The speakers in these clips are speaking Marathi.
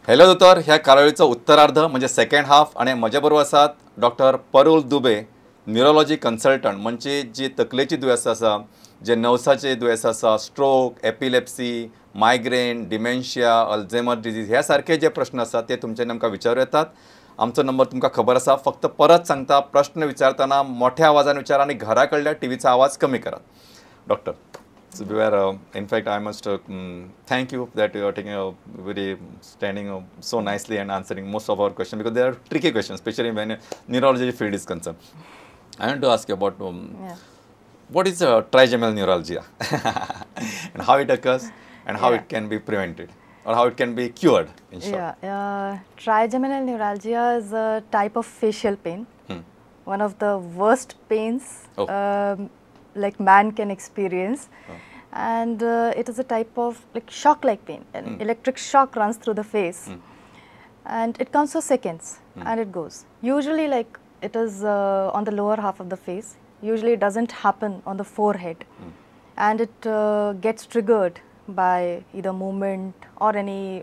हॅलो दोतोर, ह्या कार्यावळीचो उत्तरार्ध म्हणजे सेकंड हाफ आणि म्हज्या बरोबर आसात डॉक्टर परुल दुबे, न्यूरोलॉजी कन्सल्टंट. म्हणजे जी तकलेची दुयेंसां आसा, जे नर्व्साचे दुयेंस आसा, stroke, epilepsy, migraine, dementia, Alzheimer disease ह्या सारखे जे प्रश्न आसात ते तुमच्यानी आमकां विचारूं येतात. आमचो नंबर तुमकां खबर आसा. फक्त परत सांगता, प्रश्न विचारतना मोठ्या आवाजान विचारा आणि घरा कडल्या टीव्हीचा आवाज कमी करात. Doctor, so we were, in fact, I must thank you that you are taking a very standing so nicely and answering most of our questions, because they are tricky questions, especially when neurology field is concerned. I want to ask you about what is trigeminal neuralgia and how it occurs and how it can be prevented or how it can be cured, in short. Trigeminal neuralgia is a type of facial pain, one of the worst pains like man can experience, and it is a type of like shock-like pain. An electric shock runs through the face, and it comes for seconds, and it goes. Usually, like it is on the lower half of the face. Usually, it doesn't happen on the forehead, and it gets triggered by either movement or any.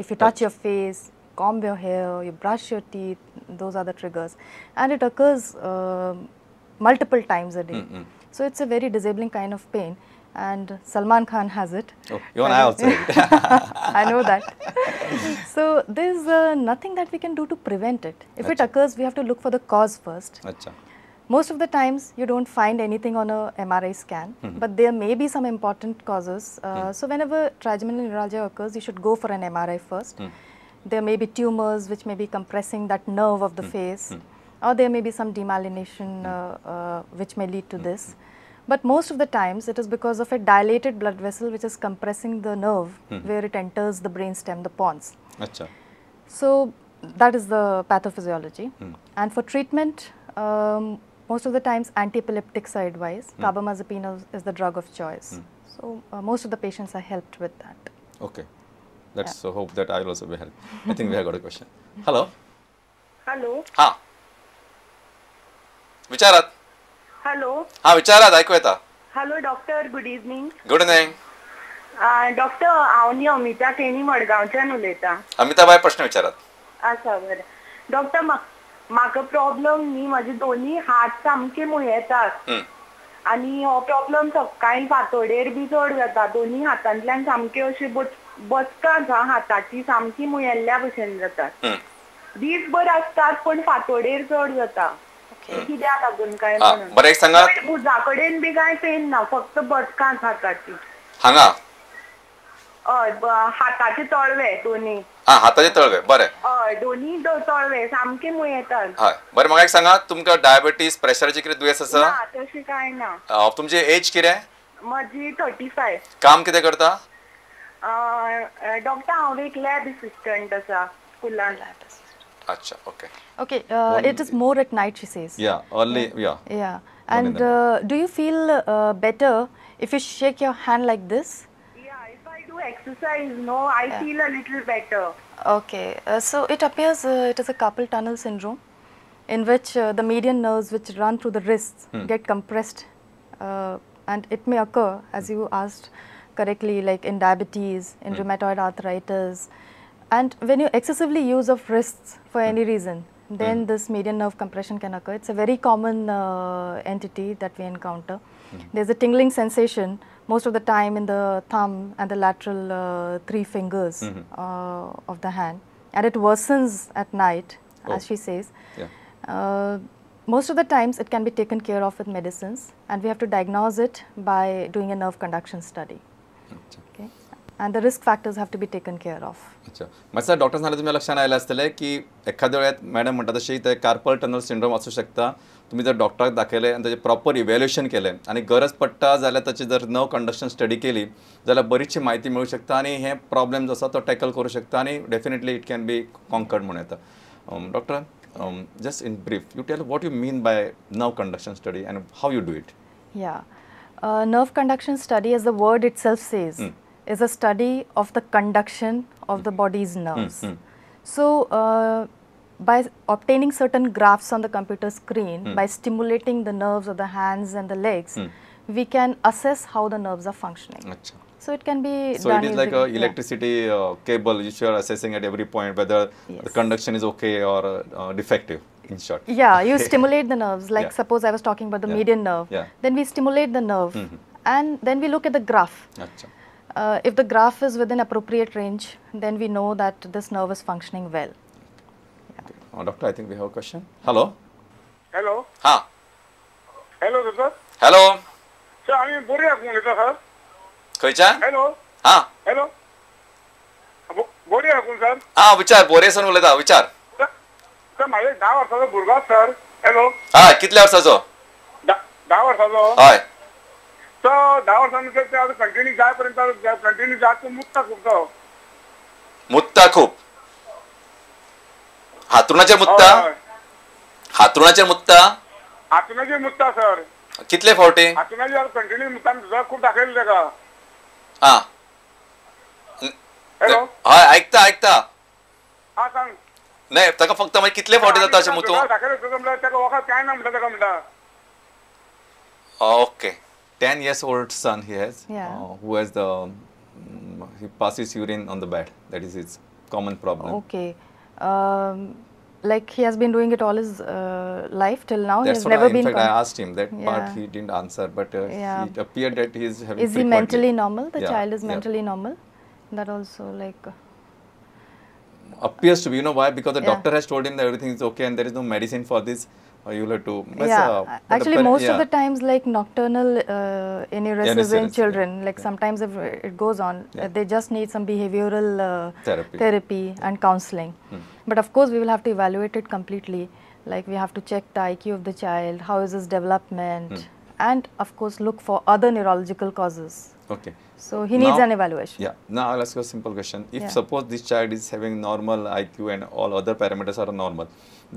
If you touch your face, comb your hair, you brush your teeth, those are the triggers, and it occurs multiple times a day. So it's a very disabling kind of pain, and Salman Khan has it. Oh, even I also have it. I know that. So there's nothing that we can do to prevent it. If it occurs, we have to look for the cause first. Most of the times you don't find anything on a MRI scan, but there may be some important causes. So whenever trigeminal neuralgia occurs, you should go for an MRI first. There may be tumors which may be compressing that nerve of the face, or there may be some demyelination which may lead to this. But most of the times it is because of a dilated blood vessel which is compressing the nerve where it enters the brainstem, the pons. So that is the pathophysiology. And for treatment, most of the times anti-epileptics are advised. Carbamazepine is the drug of choice. So most of the patients are helped with that. Okay. Let's hope that I will also be helped. I think we have got a question. Hello. Hello. Ha. विचारात. हॅलो. हा, विचारात, ऐकू येता. Hello doctor, good evening. Good evening. Doctor, हांव न्ही अमिता केनी मडगांवच्यान उलयतां. अमिताबाई, प्रश्न विचारात. आसा बरें. डॉक्टर, म्हाका प्रॉब्लम न्ही, म्हाजे दोन्ही हात सामके मुयेतात आनी हो प्रॉब्लम सकाळी फांतोडेर बी चड जाता. दोन्ही हातांतल्यान सामके अशी बसका हाताची सामकी मुयेल्ल्या भशेन जातात. दीसभर आसतात पण फांतोडेर चड जाता. कित्याक लागून काय म्हणून? बरें, एक सांगा. भुजा कडेन बी काय पेन ना, फक्त बसकाच हाताची. हांगा? हय, हाताचे तळवे दोन्ही. हाताचे तळवे. बरें. हय, दोन्ही तळवे सामके मुयेतात. हय, बरें. म्हाका एक सांगा, तुमकां डायबिटीज, प्रेशराची कितें दुयेंस आसा? ना, तशी काय ना. तुमची एज कितें? माझी 35. काम कितें करता? डॉक्टर, हांव एक लॅब असिस्टंट आसा स्कुलान. अच्छा, okay. Okay, it is more at night, she says. Yeah, early, yeah. And do you feel better if you shake your hand like this? Yeah, if I do exercise, no, I feel a little better. Okay, so it appears it is a carpal tunnel syndrome, in which the median nerves which run through the wrists get compressed, and it may occur, as you asked correctly, like in diabetes, in rheumatoid arthritis. And when you excessively use of wrists for any reason, then this median nerve compression can occur. It's a very common entity that we encounter. There's a tingling sensation most of the time in the thumb and the lateral 3 fingers of the hand, and it worsens at night, as she says. Most of the times it can be taken care of with medicines, and we have to diagnose it by doing a nerve conduction study. Okay. And the risk factors have to be taken care of. अच्छा, माझ्या डॉक्टर सांगले तुम्ही लक्षात आयला असतले की एखाद्या वेळात मॅडम म्हणतात तशी ते कार्पल टनल सिंड्रोम असू शकता. तुम्ही जर डॉक्टराक दाखयले आणि त्याचे प्रॉपर इव्हॅल्युएशन केले आणि गरज पडटा जाल्यार त्याची जर नर्व कंडक्शन स्टडी केली जाल्यार बरीचशी माहिती मिळू शकता आणि हे प्रॉब्लेम जो आसा तो टॅकल करू शकता आणि definitely it can be conquered म्हणून येता. Doctor, just in brief, you tell what you mean by nerve conduction study and how you do it. Yeah, nerve conduction study, as the word itself says, is a study of the conduction of the body's nerves. So by obtaining certain graphs on the computer screen, by stimulating the nerves of the hands and the legs, we can assess how the nerves are functioning. So it can be so done it is like a easily, yeah. electricity cable which you are assessing at every point whether Yes. the conduction is okay or defective, in short. Yeah, you stimulate the nerves. Like Yeah. suppose I was talking about the Yeah. median nerve. Yeah. Then we stimulate the nerve, and then we look at the graph. Acha. If the graph is within appropriate range, then we know that this nerve is functioning well. Doctor, I think we have a question. Hello. Hello. Ha. Hello, sir. Hello. Sir, आम्ही बोरे हाकून येता सर. खंयच्यान? Hello. हा. Hello. बोरे हाकून सर. हा, विचार. बोरेसन उलयता, विचार. सर माझे 10 वर्षाचो भुरगो आसा, सर. Hello. हा, कितल्या वर्साचो? 10 वर्षाचो. हय. तो 10 वर्षांनंतर ते आता कंटिन्यू जायपर्यंत कंटिन्यू जात मुक्ता खूप तो. मुत्ता खूप. हातरुणाचेर मुत्ता? हातरुणाचेर मुत्ता? हातुनाचे मुक्ता सर. कितले फावटी? हातुनाचे कंटिन्यू मुक्ता तुझा खूप दाखयले तेका. हा. हॅलो. हय, ऐकता. हा सांग. नाही, ताका फक्त मागीर कितले फावटी जाता अशें मुतू? दाखयले तुका म्हणल्यार तेका वखद काय ना म्हणटा तेका म्हणटा. Okay. 10 years old son he has, Yeah. who has the he passes urine on the bed. That is his common problem. Okay. Like he has been doing it all his life till now. That's He has what never in been. fact I asked him that part. Yeah. He didn't answer, but Yeah. it appeared that he is having. Is he frequently. mentally normal? The Yeah, child is yeah. mentally normal. That also like. Appears to be. You know why? Because the Yeah. doctor has told him that everything is okay and there is no medicine for this. You'll have to. Yeah, but actually most of the times like nocturnal enuresis in Enuresis, children, yeah. like sometimes if it goes on, Yeah. they just need some behavioral Therapy. and counseling. But of course we will have to evaluate it completely, like we have to check the IQ of the child, how is his development, and of course look for other neurological causes. Okay. So he needs Now- an evaluation. Yeah. Now I'll ask you a simple question. If Yeah. suppose this child is having normal IQ and all other parameters are normal,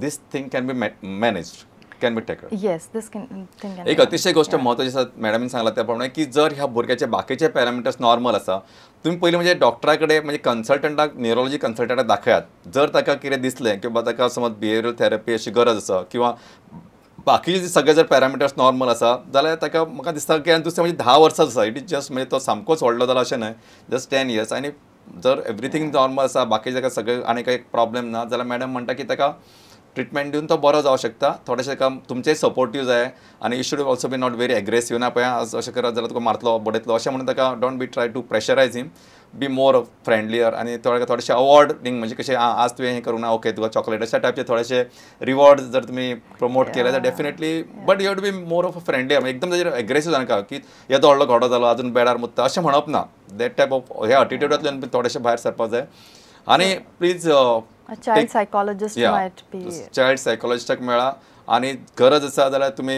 this thing can be managed, can be taken. Yes, this thing can एक be अतिशय गोष्ट महत्वाची आसा मॅडमीन सांगला त्याप्रमाणे की जर ह्या भुरग्याचे बाकीचे पॅरामिटर्स नॉर्मल आसा तुम्ही पयलीं म्हणजे डॉक्टराकडे म्हणजे कन्सल्टंटाक न्युरोलॉजी कन्सल्टंटाक दाखयात जर ताका कितें दिसलें किंवा ताका समज बिहेवियरल थेरपी अशी गरज आसा किंवा बाकीचे सगळे जर पॅरामिटर्स नॉर्मल आसा जाल्यार ताका म्हाका दिसता की दुसरें म्हणजे 10 वर्सां आसा इट इज जस्ट म्हणजे तो सामकोच व्हडलो जाला अशें न्हय जस्ट 10 years आनी जर एवरीथींग नॉर्मल आसा बाकीचे ताका सगळे आनी काही प्रॉब्लेम ना जाल्यार मॅडम म्हणटा की ताका ट्रिटमेंट दिवन तो बरो जावं शकता थोडेशें काम तुमचेय सपोर्टीव जाय आनी you should also be not very aggressive ना पळय अशें करत जाल्यार तुका मारतलो बडयतलो अशें म्हणून ताका don't be try to pressurise him be more friendlier आनी थोडेशें अवॉर्डिंग म्हणजे कशें आज तुवें हें करूंक ना ओके तुका चॉकलेट अशा टायपचे थोडेशे रिवॉर्ड्स जर तुमी प्रमोट केले जाल्यार definitely but you have to be more of a friendly एकदम ताजेर एग्रेसीव जाणका की येदो व्हडलो घोडो जालो आजून बेडार मुत्ता अशें म्हणप ना दॅट टायप ऑफ ह्या एटिट्यूडांतल्यान बी थोडेशें भायर सरपाक जाय आनी please a child psychologist might be. Child सायकोलॉजिस्टाक मेळा आनी गरज आसा जाल्यार तुमी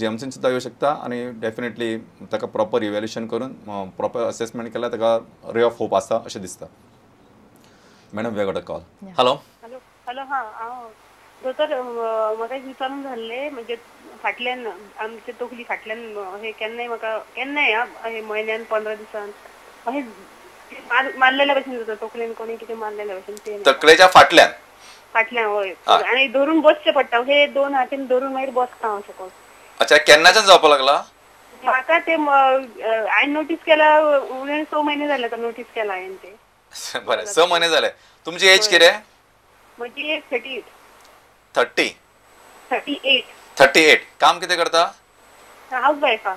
GMCन सुद्दां येवं शकता आनी डेफिनेटली ताका प्रॉपर इवॅल्युएशन करून प्रॉपर असेसमेंट केल्यार ताका रे ऑफ होप आसा अशें दिसता madam we got a call hello hello hello हां हांव दोतोर म्हाका एक विचारून जाल्लें म्हणजे फाटल्यान आमचे तकली फाटल्यान हे केन्नाय हे म्हयन्यान 15 दिसान अशें मारलेल्या भशेन जाता तकलेन कोणी कितें मारलेल्या भशेन तकलेच्या फाटल्यान हय आनी धरून बसचें पडटा हे 2 हातीन धरून मागीर बसता हांव सकयल अच्छा केन्नाच्यान जावपाक लागला म्हाका ते हांवें नोटीस केला 6 महिने जाले आतां नोटीस केला हांवें ते बरें 6 महिने जाले तुमची एज कितें म्हजी एज 38 38 काम कितें करता हाऊसवायफ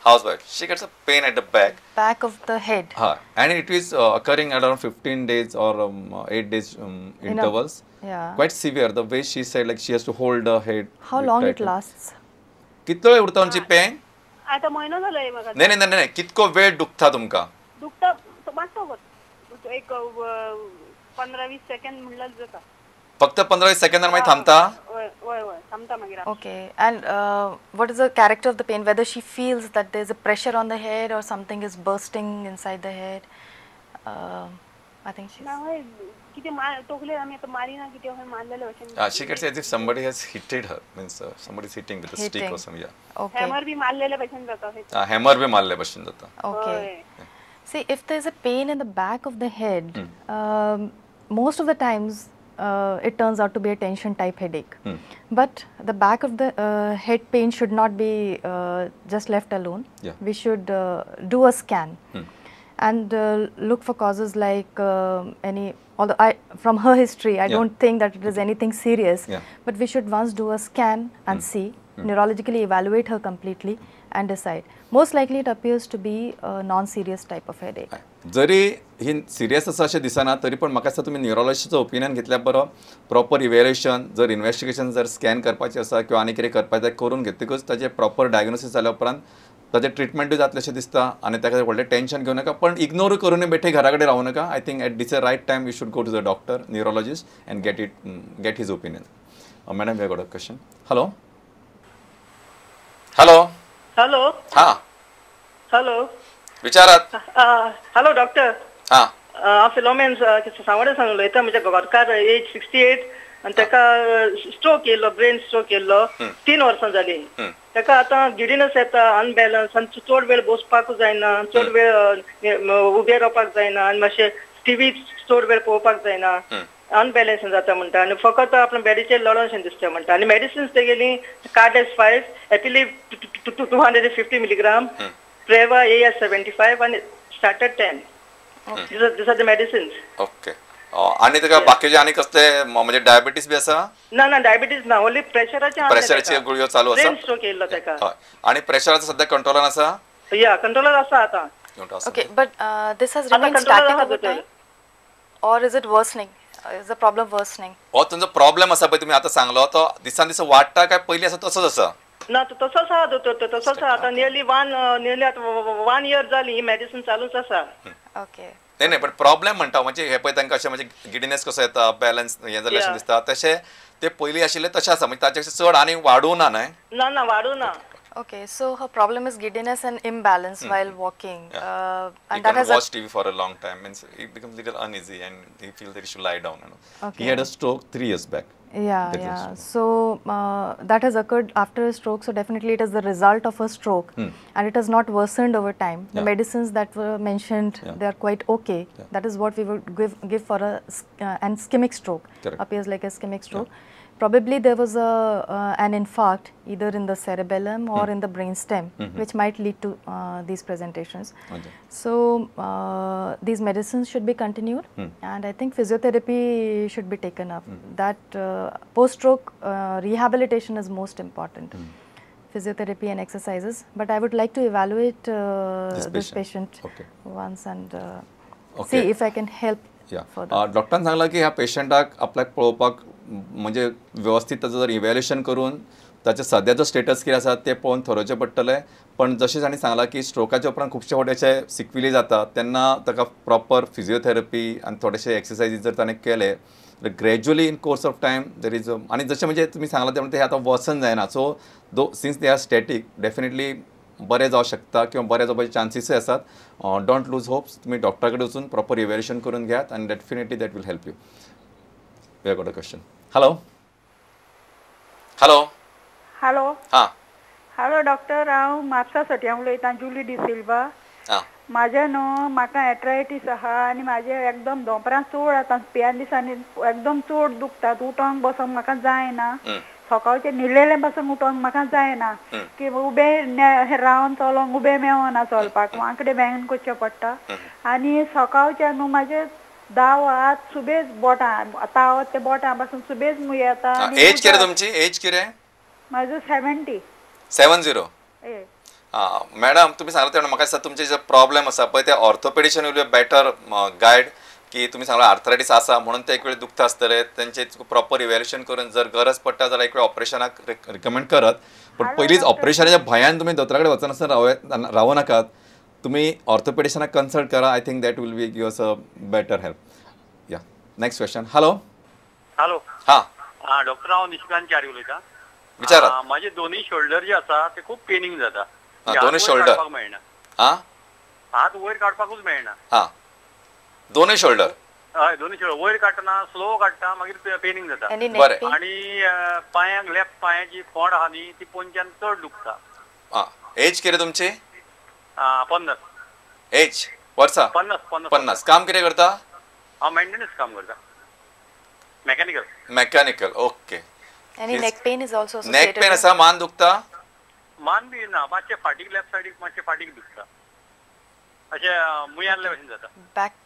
housewife she gets a pain at the back of the head and it is occurring at around 15 days or 8 days intervals quite severe the way she said like she has to hold her head how long it lasts कितलो वेळ उरता तुमची पेन आता महिनो जालोय म्हाका नाही कितको वेळ दुखता तुमका दुखता मातसो एक 15-20 सेकंड म्हणल्यार जाता फक्त 15-20 सेकंदार मागीर थांबता होय थांबता मागीर okay and what is the character of the pain whether she feels that there is a pressure on the head or something is bursting inside the head I think she's किती तोखले आम्ही आता मारिना किती मारलेले भशेन she gets as if somebody has hitted her means somebody is hitting with a stick or something okay hammer भी मारलेले भशेन जाता hammer भी मारले भशेन जाता okay see if there is a pain in the back of the head most of the times it turns out to be a tension type headache but the back of the head pain should not be just left alone we should do a scan and look for causes like any, although from her history, I don't think that it is anything serious, but we should once do a scan and see, neurologically evaluate her completely and decide. Most likely it appears to be a non-serious type of headache. जरी ही सिरियस आसा अशें दिसना तरी पण म्हाका दिसता तुमी न्यूरोलॉजिस्टचो ओपिनियन घेतल्या बरो. प्रॉपर इवॅल्युएशन, जर इन्व्हेस्टिगेशन जर स्कॅन करपाचें आसा किंवा आनी कितें करपाचें करून घेतकच ताजें प्रॉपर डायग्नोसीस जाल्या उपरांत ताजें ट्रिटमेंटूय जातलें अशें दिसता आनी ताका व्हडलें टेन्शन घेवं नाका. पण इग्नोर करून बेठे घरा कडेन रावूं नाका. I think at this a right time you should go to the doctor, neurologist and get his opinion. Madam we got a question. Hello hello hello. हां हॅलो. विचारात. Hello doctor. हां हांव फिलोमेन सांगोडे उलयता. म्हज्या घोटकार एज 68 आनी ताका स्ट्रोक येयल्लो, ब्रेन स्ट्रोक येयल्लो 3 वर्सां जालीं. ताका आतां गिडिनस येता, अनबॅलन्स, आनी चड वेळ बसपाक जायना, चड वेळ उबे रावपाक जायना, आनी मातशें टीव्ही चड वेळ पळोवपाक जायना, अनबॅलन्स जाता म्हणटा, आनी फकत आपल्या बॅडीचेर लढोनशें दिसता म्हणटा. आनी मेडिसिन्स तेगेली कार्डेस 5, एपिलीव 250 मिलीग्राम, प्रेवा AS 75 and started 10. These are the medicines. Okay. आणि ताका बाकीचे आनी कसले म्हणजे डायबिटीस बी आसा? ना ना डायबिटीज ना, ओन्ली प्रेशराची गुळयो चालू आसा. ब्रेन स्ट्रोक येयल्लो ताका. हय. आणि प्रेशराचो सध्या कंट्रोलान आसा? या कंट्रोलर आसा आतां. Okay, but this has remained static over time, or is it worsening? Is the problem worsening? हो तुमचो प्रॉब्लेम आसा पळय तुमी आतां सांगलो तो दिसान दिस वाडटा काय पयली आसा तसोच आसा? ना तसोच आसा दोतोर, तसोच आसा. आतां नियरली 1 year जाली ही मेडिसिन चालूच आसा. Okay. नाही नाही पण प्रॉब्लेम म्हणटा म्हणजे हे पळय तांकां अशें म्हणजे गिडिनेस कसो येता, बॅलन्स हें जालें अशें दिसता, तशें ते पयलीं आशिल्ले तशें आसा म्हणजे ताचे चड आनी वाडूं ना न्हय? ना ना वाडूं ना. Okay, so her problem is giddiness and imbalance while walking, and that has watch TV for a long time means he becomes a little uneasy and he feels that he should lie down. You know. Okay. He had a stroke 3 years back. Yeah. So that has occurred after a stroke. So definitely it is the result of a stroke, and it has not worsened over time. The medicines that were mentioned, they are quite okay. That is what we would give for a and ischemic stroke. Correct. Appears like a ischemic stroke. Probably there was an infarct either in the cerebellum or in the brainstem, which might lead to these presentations. Okay. So these medicines should be continued, and I think physiotherapy should be taken up. That post-stroke rehabilitation is most important. Physiotherapy and exercises. But I would like to evaluate this patient once and see if I can help. डॉक्टरान सांगला की ह्या पेशंटाक आपल्याक पळोवपाक म्हणजे व्यवस्थित ताचो जर इवॅल्युएशन करून ताचे सद्याचो स्टेटस कितें आसा तें पळोवन थरोवचें पडटलें. पण जशें ताणें सांगलां की स्ट्रोकाच्या उपरांत खुबशे फावटी अशे सिक्विली जाता तेन्ना ताका प्रॉपर फिजिओथेरपी आनी थोडेशे एक्सरसायजीस जर ताणें केले gradually in course of time there is आनी जशें म्हणजे तुमी सांगलां तें ते आतां वसन जायना. So since they are static definitely बरें जावं शकता किंवा बरें जावपाचे चान्सीसूय आसात. Don't lose hopes. तुमी डॉक्टरा कडेन वचून प्रॉपर इवॅल्युएशन करून घेयात आनी definitely that will help you. We got a question. Hello hello hello. हां हॅलो डॉक्टर, हांव म्हापसा सट्यान उलयतां, जुली डिसिल्वा. म्हाजें न्हू म्हाका एट्रायटीस आहा आनी म्हाजें एकदम धोंपरां चड आतां पेन दिसांनी एकदम चड दुखतात. उठोंक बसोंक म्हाका जायना. सकाळचें न्हिदलेलें बसून उठोंक म्हाका जायना की उबें रावन चलोंक उबें मेवना चलपाक, वांकडे बँगन करचें पडटा. आनी सकाळचें न्हू म्हाजें 10 हात सुबेज बोटां तावत ते बोटां पासून सुबेज मुय येता. एज कितें तुमची? एज कितें? म्हाजो 70. 70. मॅडम तुमी सांगला तेन्ना म्हाका दिसता तुमचे जे प्रॉब्लेम आसा पळय ते orthopaedician will be better guide की तुमी सांगला आर्थरायटीस आसा म्हणून ते एक वेळ दुखता आसतले. तेंचे प्रॉपर इवॅल्युएशन करून जर गरज पडटा जाल्यार एक वेळ ऑपरेशनाक रिकमेंड करत. पण पयलींच ऑपरेशनाच्या भयान तुमी दोतोरा कडेन वचनासतना रावूं नाकात. तुमी ऑर्थोपेडिशनाक कन्सल्ट करा. I think that will be give us a better help. या नेक्स्ट क्वेश्चन. Hello hello. हां डॉक्टर हांव निशिकांत चारी उलयतां. विचारात. माझे दोन्ही शोल्डर जे आसा ते खूप पेनिंग जाता. दोन्ही शोल्डर मेळना. हात वयर काडपाकूच मेळना. दोन्ही शोल्डर. हय दोन्ही शोल्डर वयर काडटना स्लो काडटा मागीर पेनिंग जाता. बरें. आणि पांयांक लेफ्ट पांयाची खोंड आहा न्ही ती पोंच्यान चड दुखता. एज कितें तुमची? 50. एज वर्सां? 50. काम कितें करता? हांव मेंटेनन्स काम करता. Mechanical. Okay. Any neck pain is also associated. Neck pain आसा? मान दुखता? मान बी ना, मातशें फाटीक लेफ्ट सायडीक मातशें फाटीक दुखता. अशें मुयांतले भशेन जाता. Back